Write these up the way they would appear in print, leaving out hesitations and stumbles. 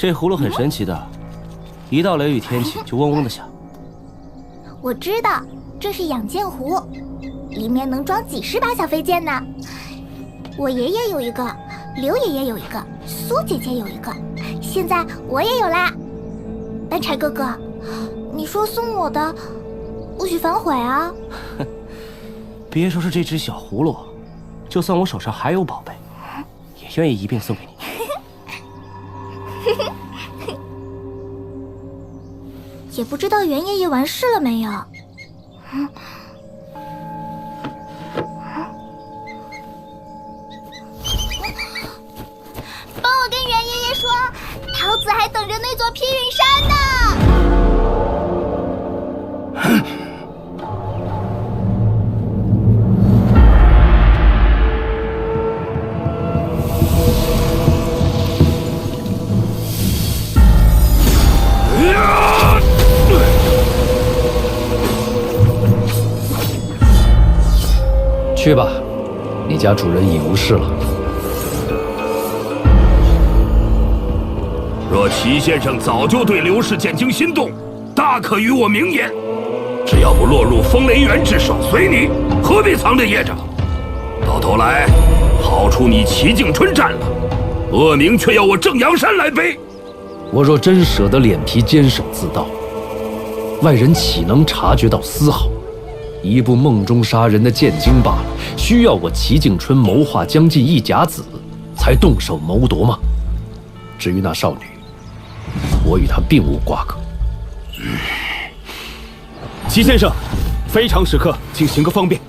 这葫芦很神奇的，一到雷雨天气就嗡嗡的响。我知道，这是养箭壶，里面能装几10把小飞剑呢。我爷爷有一个，刘爷爷有一个，苏姐姐有一个，现在我也有啦。白柴哥哥，你说送我的不许反悔啊！别说是这只小葫芦，就算我手上还有宝贝，也愿意一并送给你。也不知道袁爷爷完事了没有。帮我跟袁爷爷说，桃子还等着那座披云山呢。去吧，你家主人已无事了。若齐先生早就对刘氏剑经心动，大可与我明言。只要不落入风雷园之手，随你，何必藏着掖着？到头来，好处你齐景春占了，恶名却要我正阳山来背。我若真舍得脸皮坚守自盗，外人岂能察觉到丝毫？一部梦中杀人的剑经罢了，需要我齐景春谋划将近1甲子，才动手谋夺吗？至于那少女，我与她并无瓜葛。齐先生，非常时刻，请行个方便。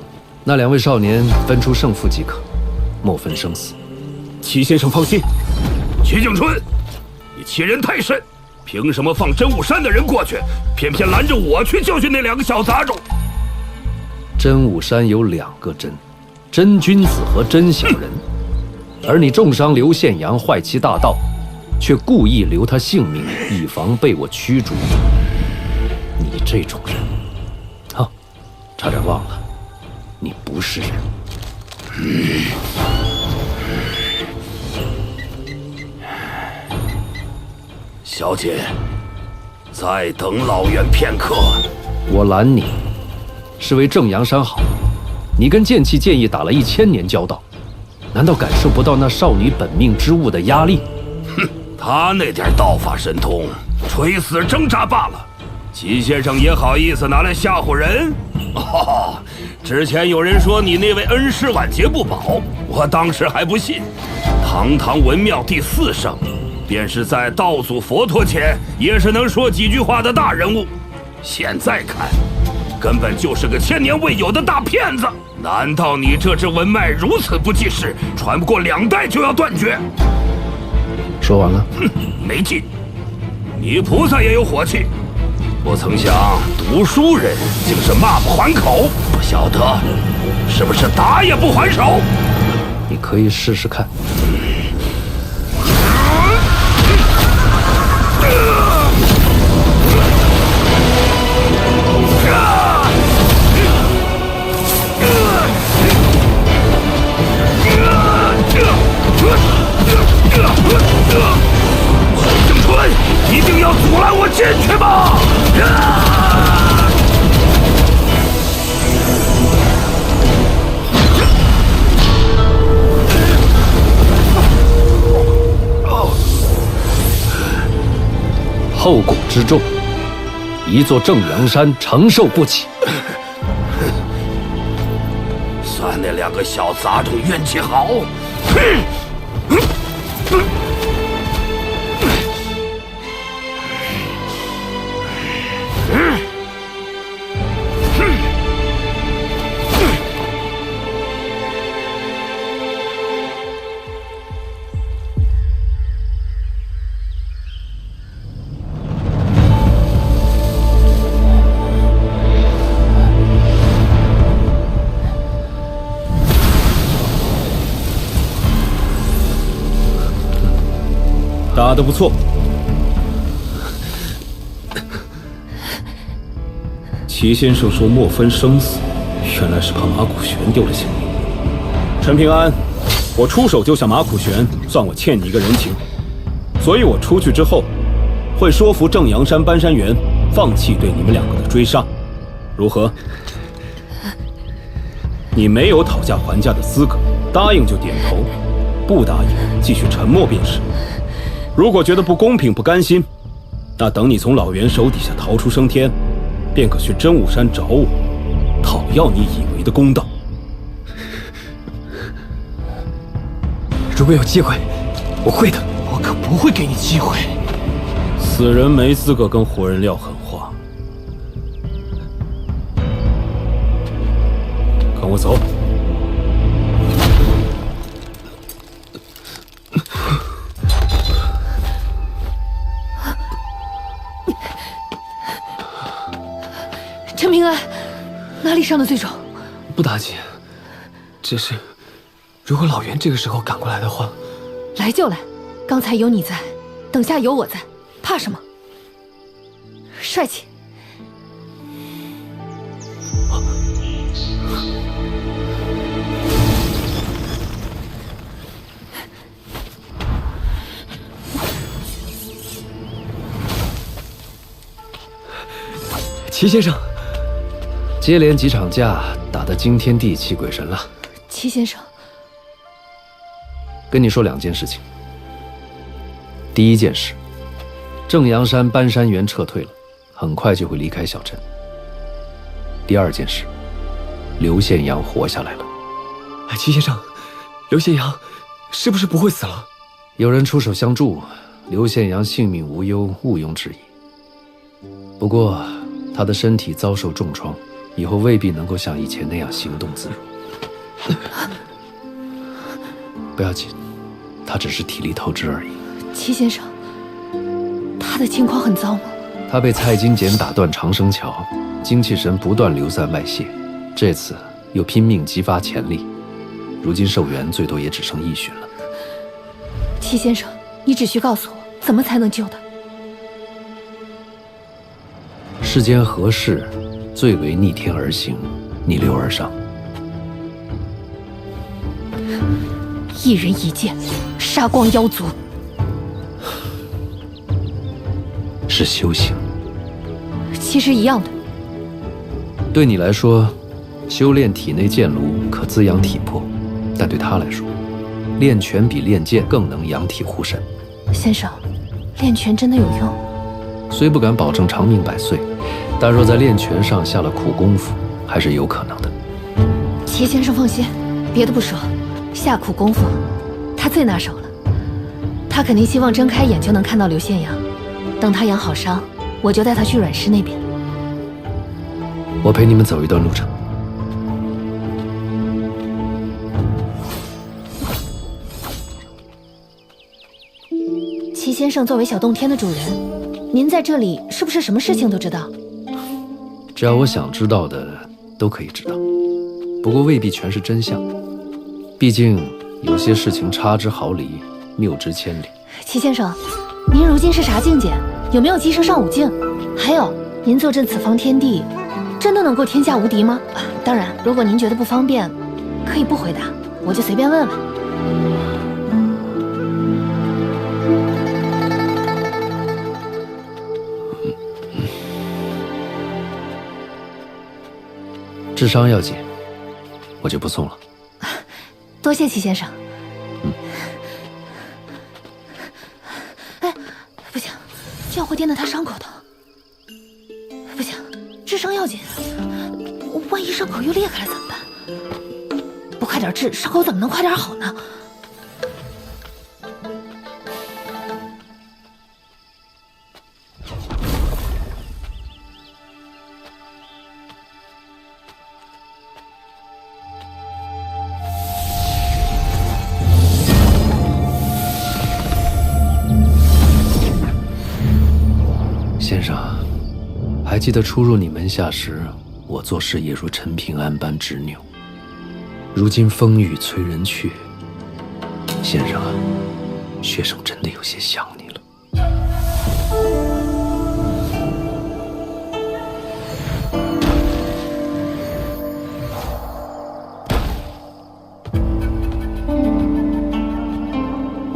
那2位少年分出胜负即可，莫分生死。齐先生放心。齐景春，你欺人太甚！凭什么放真武山的人过去，偏偏拦着我去教训那2个小杂种？真武山有2个真，真君子和真小人，而你重伤刘宪阳，坏其大道，却故意留他性命，以防被我驱逐。你这种人，差点忘了，你不是人。小姐，再等老袁片刻。我拦你，是为正阳山好。你跟剑气剑意打了1000年交道，难道感受不到那少女本命之物的压力？哼，他那点道法神通，垂死挣扎罢了。齐先生也好意思拿来吓唬人？哦，之前有人说你那位恩师晚节不保，我当时还不信。堂堂文庙第4圣，便是在道祖佛陀前也是能说几句话的大人物。现在看，根本就是个1000年未有的大骗子。难道你这支文脉如此不济世，传不过2代就要断绝？说完了。哼，没劲。你菩萨也有火气。不曾想读书人竟是骂不还口，不晓得是不是打也不还手？你可以试试看。景春，一定要阻拦我进去吗？后果之重，一座正阳山承受不起。算那2个小杂种运气好。打得不错。齐先生说莫分生死，原来是怕马苦玄丢了性命。陈平安，我出手救下马苦玄，算我欠你一个人情。所以我出去之后，会说服正阳山搬山员放弃对你们两个的追杀，如何？你没有讨价还价的资格，答应就点头，不答应继续沉默便是。如果觉得不公平不甘心，那等你从老袁手底下逃出升天，便可去真武山找我，讨要你以为的公道。如果有机会，我会的。我可不会给你机会。死人没资格跟活人撂狠话。跟我走。陈平安，哪里伤得最重？不打紧，只是如果老袁这个时候赶过来的话，来就来，刚才有你在，等下有我在，怕什么？帅气。齐先生，接连几场架打得惊天地泣鬼神了。齐先生，跟你说2件事情。第一件事，正阳山搬山员撤退了，很快就会离开小镇。第2件事，刘宪阳活下来了。齐先生，刘宪阳是不是不会死了？有人出手相助，刘宪阳性命无忧，毋庸置疑。不过他的身体遭受重创，以后未必能够像以前那样行动自如。不要紧，他只是体力透支而已。齐先生，他的情况很糟吗？他被蔡金简打断长生桥，精气神不断流散外泄，这次又拼命激发潜力，如今寿元最多也只剩1旬了。齐先生，你只需告诉我，怎么才能救他？世间何事最为逆天而行，逆流而上？一人一剑，杀光妖族。是修行。其实一样的。对你来说，修炼体内剑炉可滋养体魄，但对他来说，练拳比练剑更能养体护身。先生，练拳真的有用？虽不敢保证长命百岁，但若在练拳上下了苦功夫，还是有可能的。齐先生放心，别的不说，下苦功夫，他最拿手了。他肯定希望睁开眼就能看到刘宪阳，等他养好伤，我就带他去阮氏那边。我陪你们走一段路程。齐先生作为小洞天的主人，您在这里是不是什么事情都知道？只要我想知道的，都可以知道。不过未必全是真相，毕竟有些事情差之毫厘，谬之千里。齐先生，您如今是啥境界？有没有跻身上5境？还有，您坐镇此方天地，真的能够天下无敌吗？当然，如果您觉得不方便，可以不回答，我就随便问问。治伤要紧，我就不送了。多谢齐先生。哎，不行，这样会颠得他伤口的。不行，治伤要紧，万一伤口又裂开了怎么办？不快点治，伤口怎么能快点好呢？先生，还记得初入你门下时，我做事也如陈平安般执拗。如今风雨催人去，先生啊，学生真的有些想你了。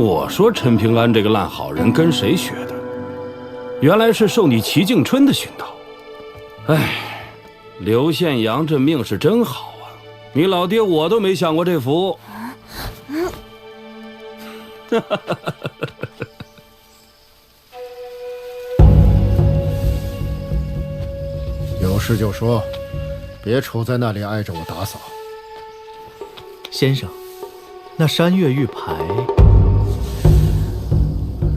我说陈平安这个烂好人跟谁学的？原来是受你齐敬春的熏陶。哎，刘宪阳这命是真好啊！你老爹我都没享过这福。有事就说，别杵在那里挨着我打扫。先生，那山岳玉牌，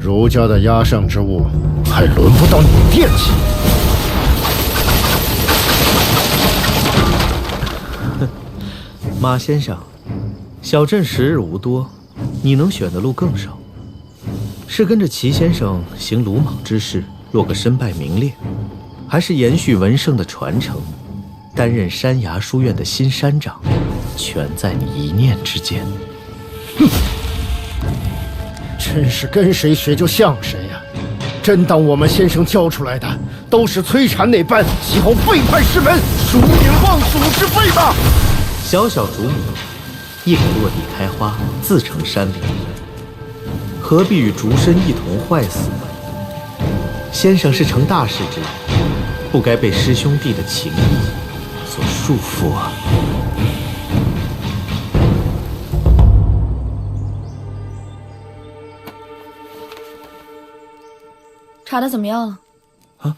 儒家的压上之物，还轮不到你惦记。马先生，小镇时日无多，你能选的路更少。是跟着齐先生行鲁莽之事，落个身败名裂，还是延续文圣的传承，担任山崖书院的新山长，全在你一念之间。哼，真是跟谁学就像谁呀！真当我们先生教出来的都是崔禅那般喜好背叛师门、疏影望蜀之辈吗？小小竹米，亦可落地开花，自成山林。何必与竹身一同坏死呢？先生是成大事之人，不该被师兄弟的情谊所束缚啊！查的怎么样了？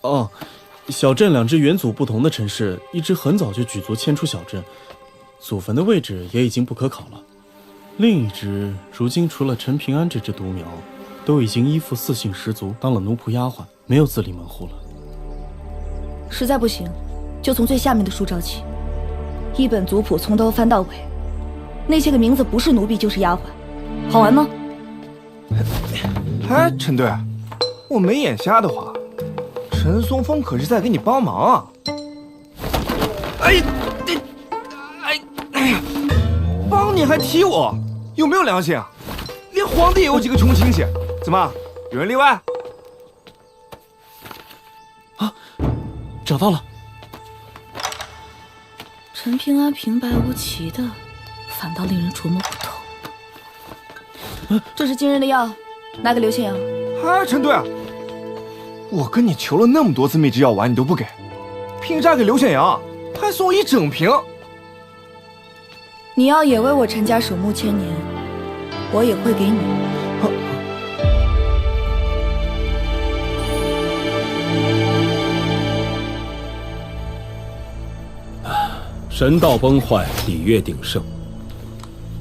哦，小镇2支元祖不同的城市，一支很早就举族迁出小镇，祖坟的位置也已经不可考了。另一支如今除了陈平安这支独苗，都已经依附4姓氏族，当了奴仆丫鬟，没有自立门户了。实在不行，就从最下面的书找起，一本族谱从头翻到尾，那些个名字不是奴婢就是丫鬟，好玩吗？哎，陈队，我没眼瞎的话，陈松风可是在给你帮忙啊！哎，帮你还提我，有没有良心啊？连皇帝也有几个穷亲戚，怎么有人例外？啊，找到了。陈平安平白无奇的，反倒令人琢磨不透。这是惊人的药，拿给刘宪阳。哎，陈队，我跟你求了那么多次秘制药丸，你都不给，凭啥给刘宪阳？还送我1整瓶？你要也为我陈家守墓1000年，我也会给你。神道崩坏，礼乐鼎盛，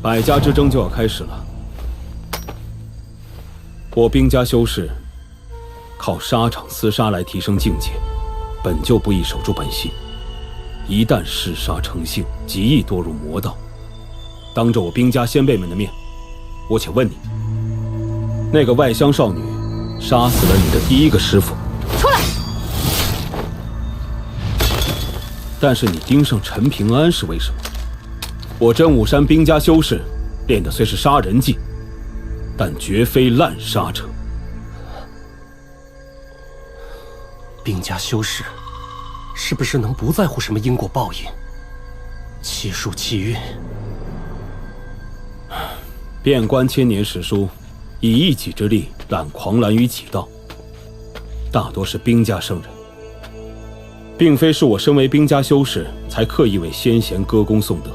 百家之争就要开始了。我兵家修士靠沙场厮杀来提升境界，本就不易守住本心。一旦嗜杀成性，极易堕入魔道。当着我兵家先辈们的面，我且问你，那个外乡少女杀死了你的第1个师傅，出来！但是你盯上陈平安是为什么？我真武山兵家修士练的虽是杀人技，但绝非滥杀者。兵家修士，是不是能不在乎什么因果报应？气数气运。遍观千年史书，以一己之力揽狂澜于己道，大多是兵家圣人，并非是我身为兵家修士才刻意为先贤歌功颂德。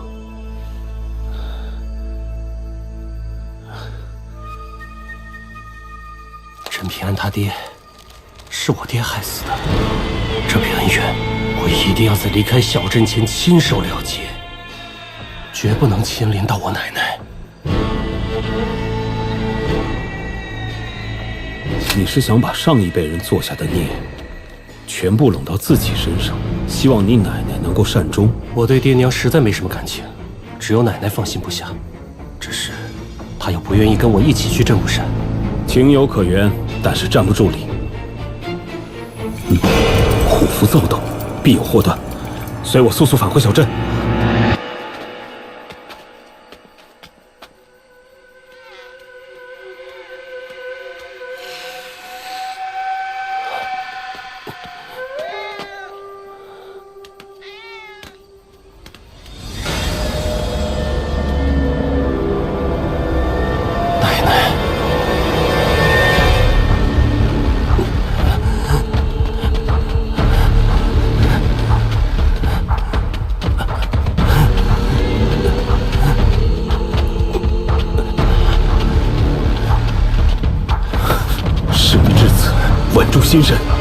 陈平安他爹是我爹害死的，这笔恩怨我一定要在离开小镇前亲手了结，绝不能牵连到我奶奶。你是想把上一辈人做下的孽全部拢到自己身上，希望你奶奶能够善终？我对爹娘实在没什么感情，只有奶奶放心不下。只是她又不愿意跟我一起去镇武山。情有可原，但是站不住理。虎符躁动，必有祸端，随我速速返回小镇。奶奶。主心神。